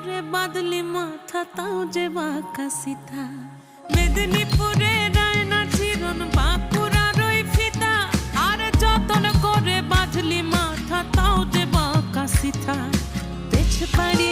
করে বাদলি মাথা তাও যে বাঁকা সিথা মেদিনীপুরে রায়না চিরন বাঁকুড়ার ওই ফিতা আর যতন করে বাঁধলি মাথা তাও যে বাঁকা সিথা পেছ পাড়ি